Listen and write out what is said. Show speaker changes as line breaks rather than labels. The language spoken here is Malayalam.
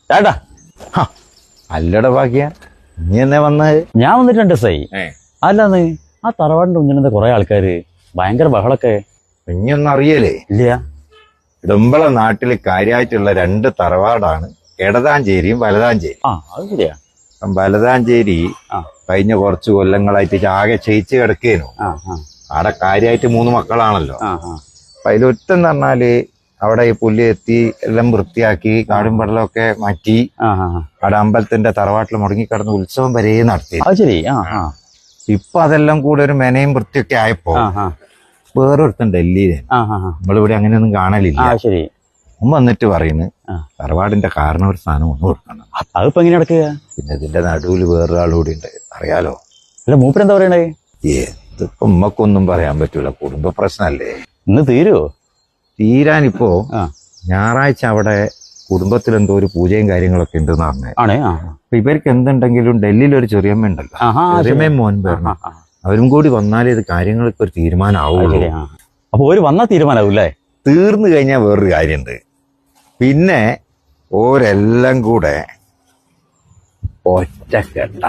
ചേട്ടാ
അല്ലട ഭാഗ്യ നീ എന്നെ വന്നത്?
ഞാൻ വന്നിട്ട് 2 ദിവസമായി. അല്ലാന്ന് ആ തറവാടിന്റെ മുന്നിൽ കുറെ ആൾക്കാര് ഭയങ്കര ബഹളൊക്കെ.
ഇനിയൊന്നും അറിയലേ?
ഇല്ല.
ഇടമ്പള നാട്ടില് കാര്യമായിട്ടുള്ള 2 തറവാടാണ്, എടതാഞ്ചേരിയും വലതാഞ്ചേരി.
അത് ശരിയാ.
വലതാഞ്ചേരി കഴിഞ്ഞ കുറച്ച് കൊല്ലങ്ങളായിട്ട് ആകെ ക്ഷയിച്ച് കിടക്കേനു. അവിടെ കാര്യമായിട്ട് 3 മക്കളാണല്ലോ. അപ്പൊ അതിലൊറ്റെന്ന് പറഞ്ഞാല് അവിടെ ഈ പുല്ല് എത്തി എല്ലാം വൃത്തിയാക്കി കാടും പടലൊക്കെ മാറ്റി അവിടെ അമ്പലത്തിന്റെ തറവാട്ടിൽ മുടങ്ങിക്കിടന്ന് ഉത്സവം വരെ നടത്തി. ഇപ്പൊ അതെല്ലാം കൂടെ ഒരു മെനയും വൃത്തിയൊക്കെ ആയപ്പോ വേറൊരുത്തൻ ഡൽഹിയില്. നമ്മളിവിടെ അങ്ങനെയൊന്നും കാണലില്ല. വന്നിട്ട് പറയുന്നു തറവാടിന്റെ കാരണം ഒരു സാധനം ഒന്ന് കൊടുക്കണം.
അതിപ്പോ എങ്ങനെ നടക്കുക?
പിന്നെ ഇതിന്റെ നടുവിൽ വേറൊരാൾ കൂടി ഉണ്ട്, അറിയാലോ.
അല്ല മൂപ്പര് എന്താ പറയണേ?
ഇതിപ്പോ ഉമ്മക്കൊന്നും പറയാൻ പറ്റൂല, കുടുംബ പ്രശ്നല്ലേ.
ഇന്ന് തീരുവോ?
തീരാനിപ്പോ ഞായറാഴ്ച അവിടെ കുടുംബത്തിലെന്തോ ഒരു പൂജയും കാര്യങ്ങളൊക്കെ ഉണ്ടെന്ന് പറഞ്ഞത്. അപ്പൊ ഇവർക്ക് എന്തുണ്ടെങ്കിലും ഡൽഹിയിൽ ഒരു ചെറിയമ്മ ഉണ്ടല്ലോ, ചെറിയമ്മയും മോൻ പറഞ്ഞു, അവരും കൂടി വന്നാലേ ഇത് കാര്യങ്ങൾക്ക് ഒരു തീരുമാനമാവുള്ളൂ.
അപ്പൊ ഒരു വന്നാ തീരുമാനാവൂല്ലേ?
തീർന്നു കഴിഞ്ഞാൽ വേറൊരു കാര്യമുണ്ട്. പിന്നെ ഓരെല്ലാം കൂടെ ഒറ്റക്കെട്ട